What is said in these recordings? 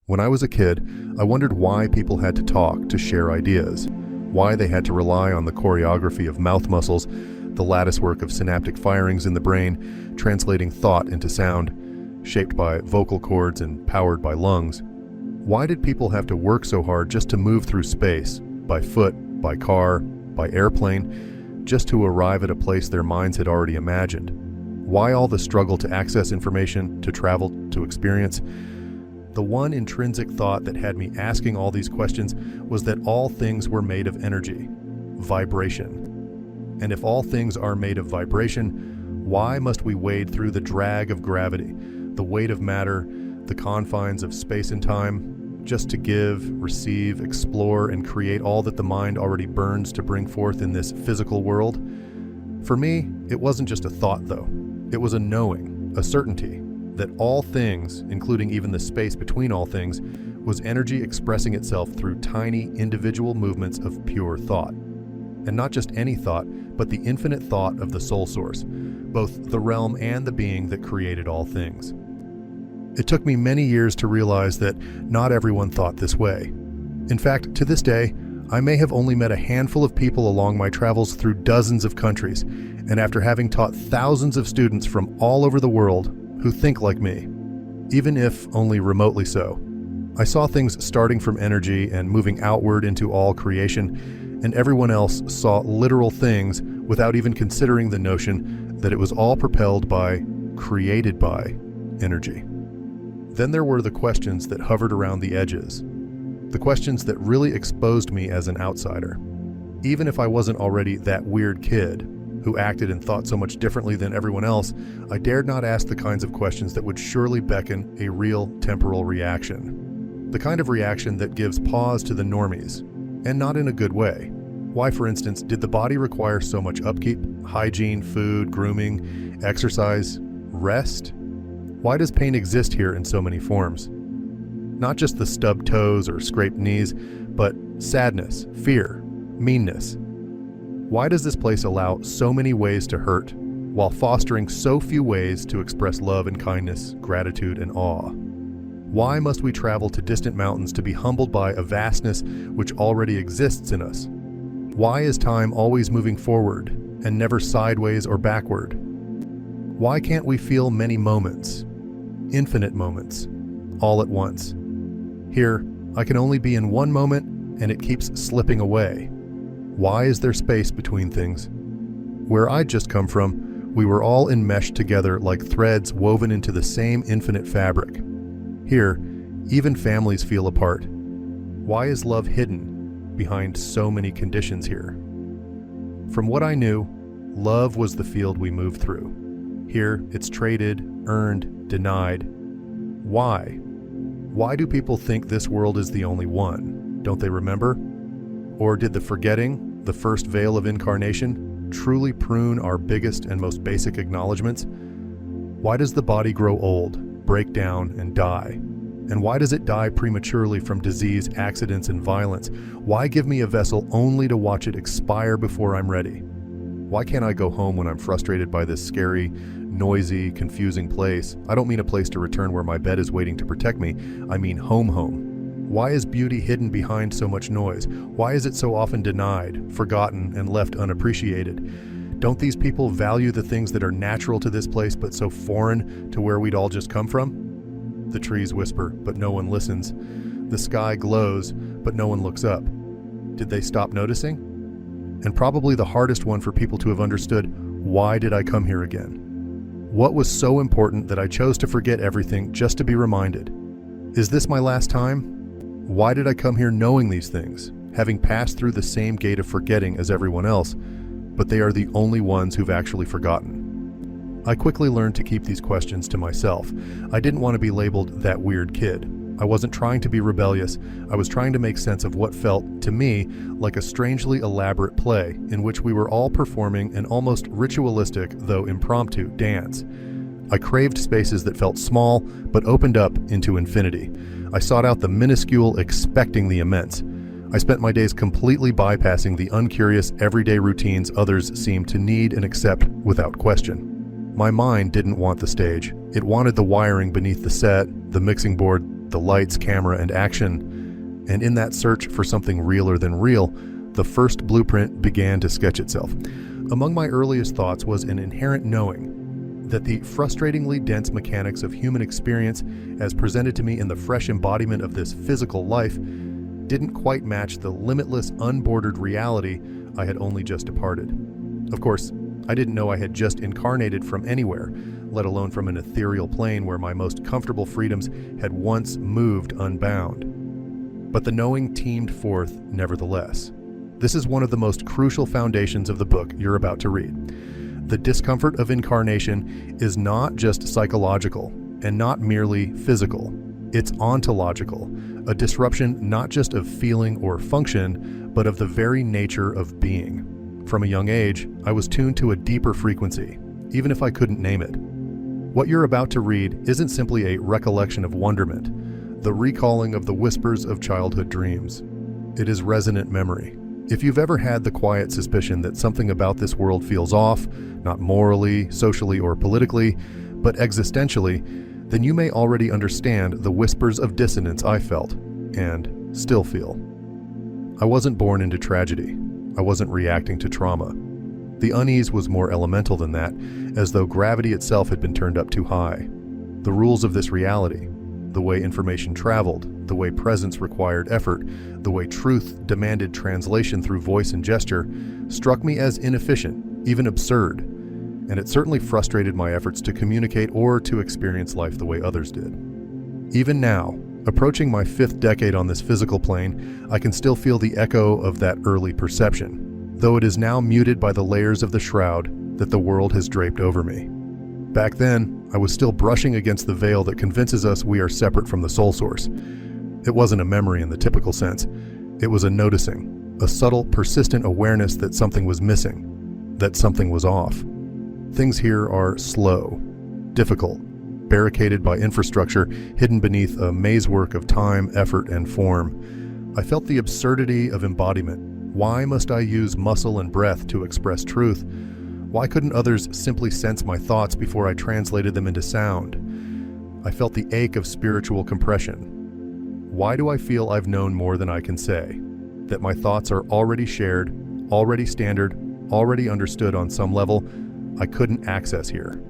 When I was a kid, I wondered why people had to talk to share ideas, why they had to rely on the choreography of mouth muscles, the lattice work of synaptic firings in the brain, translating thought into sound, shaped by vocal cords and powered by lungs. Why did people have to work so hard just to move through space, by foot, by car, by airplane, just to arrive at a place their minds had already imagined? Why all the struggle to access information, to travel, to experience? The one intrinsic thought that had me asking all these questions was that all things were made of energy, vibration. And if all things are made of vibration, why must we wade through the drag of gravity, the weight of matter, the confines of space and time, just to give, receive, explore, and create all that the mind already burns to bring forth in this physical world? For me, it wasn't just a thought, though. It was a knowing, a certainty, that all things, including even the space between all things, was energy expressing itself through tiny individual movements of pure thought. And not just any thought, but the infinite thought of the soul source, both the realm and the being that created all things. It took me many years to realize that not everyone thought this way. In fact, to this day, I may have only met a handful of people along my travels through dozens of countries, and after having taught thousands of students from all over the world who think like me, even if only remotely so. I saw things starting from energy and moving outward into all creation, and everyone else saw literal things without even considering the notion that it was all propelled by, created by, energy. Then there were the questions that hovered around the edges, the questions that really exposed me as an outsider. Even if I wasn't already that weird kid who acted and thought so much differently than everyone else, I dared not ask the kinds of questions that would surely beckon a real temporal reaction. The kind of reaction that gives pause to the normies, and not in a good way. Why, for instance, did the body require so much upkeep, hygiene, food, grooming, exercise, rest? Why does pain exist here in so many forms? Not just the stubbed toes or scraped knees, but sadness, fear, meanness. Why does this place allow so many ways to hurt, while fostering so few ways to express love and kindness, gratitude and awe? Why must we travel to distant mountains to be humbled by a vastness which already exists in us? Why is time always moving forward and never sideways or backward? Why can't we feel many moments, infinite moments, all at once? Here, I can only be in one moment and it keeps slipping away. Why is there space between things? Where I'd just come from, we were all enmeshed together like threads woven into the same infinite fabric. Here, even families feel apart. Why is love hidden behind so many conditions here? From what I knew, love was the field we moved through. Here, it's traded, earned, denied. Why? Why do people think this world is the only one? Don't they remember? Or did the forgetting, the first veil of incarnation, truly prune our biggest and most basic acknowledgments? Why does the body grow old, break down, and die? And why does it die prematurely from disease, accidents, and violence? Why give me a vessel only to watch it expire before I'm ready? Why can't I go home when I'm frustrated by this scary, noisy, confusing place? I don't mean a place to return where my bed is waiting to protect me. I mean home. Why is beauty hidden behind so much noise? Why is it so often denied, forgotten, and left unappreciated? Don't these people value the things that are natural to this place but so foreign to where we'd all just come from? The trees whisper, but no one listens. The sky glows, but no one looks up. Did they stop noticing? And probably the hardest one for people to have understood, why did I come here again? What was so important that I chose to forget everything just to be reminded? Is this my last time? Why did I come here knowing these things, having passed through the same gate of forgetting as everyone else, but they are the only ones who've actually forgotten? I quickly learned to keep these questions to myself. I didn't want to be labeled that weird kid. I wasn't trying to be rebellious. I was trying to make sense of what felt, to me, like a strangely elaborate play in which we were all performing an almost ritualistic, though impromptu, dance. I craved spaces that felt small, but opened up into infinity. I sought out the minuscule, expecting the immense. I spent my days completely bypassing the uncurious, everyday routines others seemed to need and accept without question. My mind didn't want the stage. It wanted the wiring beneath the set, the mixing board, the lights, camera, and action, and in that search for something realer than real, the first blueprint began to sketch itself. Among my earliest thoughts was an inherent knowing that the frustratingly dense mechanics of human experience, as presented to me in the fresh embodiment of this physical life, didn't quite match the limitless, unbordered reality I had only just departed. Of course, I didn't know I had just incarnated from anywhere, let alone from an ethereal plane where my most comfortable freedoms had once moved unbound. But the knowing teemed forth nevertheless. This is one of the most crucial foundations of the book you're about to read. The discomfort of incarnation is not just psychological and not merely physical. It's ontological, a disruption not just of feeling or function, but of the very nature of being. From a young age, I was tuned to a deeper frequency, even if I couldn't name it. What you're about to read isn't simply a recollection of wonderment, the recalling of the whispers of childhood dreams. It is resonant memory. If you've ever had the quiet suspicion that something about this world feels off, not morally, socially, or politically, but existentially, then you may already understand the whispers of dissonance I felt, and still feel. I wasn't born into tragedy. I wasn't reacting to trauma. The unease was more elemental than that, as though gravity itself had been turned up too high. The rules of this reality, the way information traveled, the way presence required effort, the way truth demanded translation through voice and gesture, struck me as inefficient, even absurd, and it certainly frustrated my efforts to communicate or to experience life the way others did. Even now, approaching my 5th decade on this physical plane, I can still feel the echo of that early perception, though it is now muted by the layers of the shroud that the world has draped over me. Back then, I was still brushing against the veil that convinces us we are separate from the soul source. It wasn't a memory in the typical sense. It was a noticing, a subtle, persistent awareness that something was missing, that something was off. Things here are slow, difficult, barricaded by infrastructure hidden beneath a mazework of time, effort, and form. I felt the absurdity of embodiment. Why must I use muscle and breath to express truth? Why couldn't others simply sense my thoughts before I translated them into sound? I felt the ache of spiritual compression. Why do I feel I've known more than I can say? That my thoughts are already shared, already standard, already understood on some level I couldn't access here.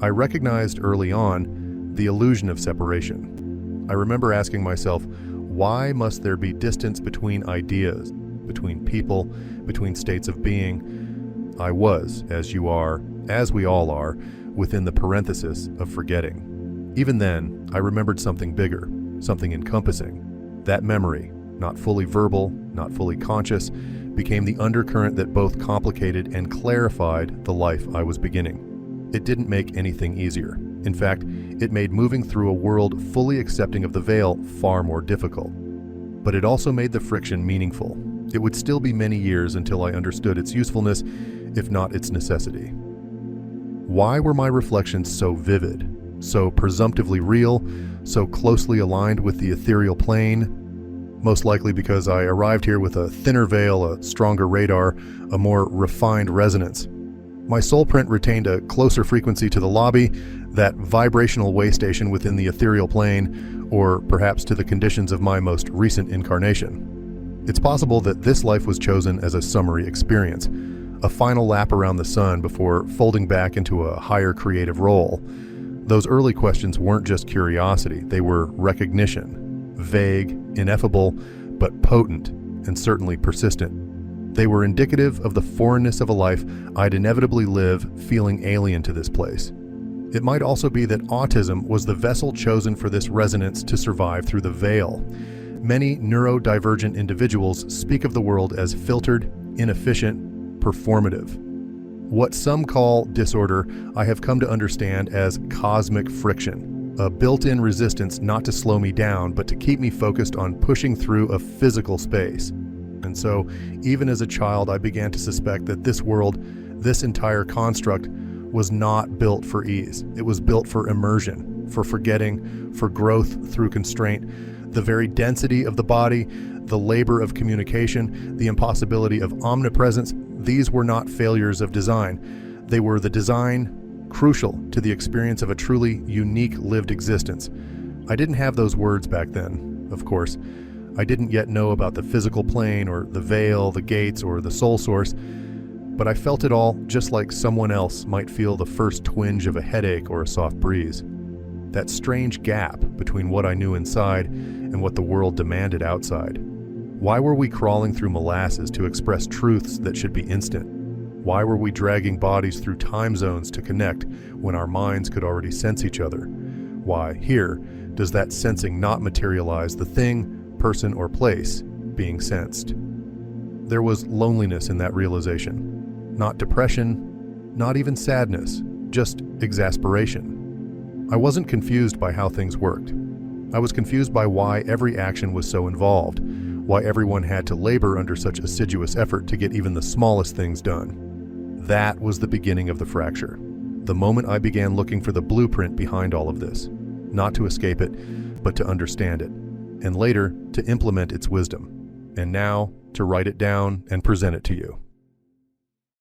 I recognized early on the illusion of separation. I remember asking myself, why must there be distance between ideas, between people, between states of being? I was, as you are, as we all are, within the parenthesis of forgetting. Even then, I remembered something bigger, something encompassing. That memory, not fully verbal, not fully conscious, became the undercurrent that both complicated and clarified the life I was beginning. It didn't make anything easier. In fact, it made moving through a world fully accepting of the veil far more difficult. But it also made the friction meaningful. It would still be many years until I understood its usefulness, if not its necessity. Why were my reflections so vivid, so presumptively real, so closely aligned with the ethereal plane? Most likely because I arrived here with a thinner veil, a stronger radar, a more refined resonance. My soul print retained a closer frequency to the lobby, that vibrational way station within the ethereal plane, or perhaps to the conditions of my most recent incarnation. It's possible that this life was chosen as a summary experience, a final lap around the sun before folding back into a higher creative role. Those early questions weren't just curiosity, they were recognition, vague, ineffable, but potent, and certainly persistent. They were indicative of the foreignness of a life I'd inevitably live feeling alien to this place. It might also be that autism was the vessel chosen for this resonance to survive through the veil. Many neurodivergent individuals speak of the world as filtered, inefficient, performative. What some call disorder, I have come to understand as cosmic friction, a built-in resistance not to slow me down, but to keep me focused on pushing through a physical space. And so, even as a child, I began to suspect that this world, this entire construct, was not built for ease. It was built for immersion, for forgetting, for growth through constraint. The very density of the body, the labor of communication, the impossibility of omnipresence, these were not failures of design. They were the design crucial to the experience of a truly unique lived existence, I didn't have those words back then, of course. I didn't yet know about the physical plane or the veil, the gates, or the soul source, but I felt it all just like someone else might feel the first twinge of a headache or a soft breeze. That strange gap between what I knew inside and what the world demanded outside. Why were we crawling through molasses to express truths that should be instant? Why were we dragging bodies through time zones to connect when our minds could already sense each other? Why, here, does that sensing not materialize the thing, person, or place being sensed? There was loneliness in that realization. Not depression, not even sadness, just exasperation. I wasn't confused by how things worked. I was confused by why every action was so involved, why everyone had to labor under such assiduous effort to get even the smallest things done. That was the beginning of the fracture. The moment I began looking for the blueprint behind all of this, not to escape it, but to understand it, and later to implement its wisdom, and now to write it down and present it to you.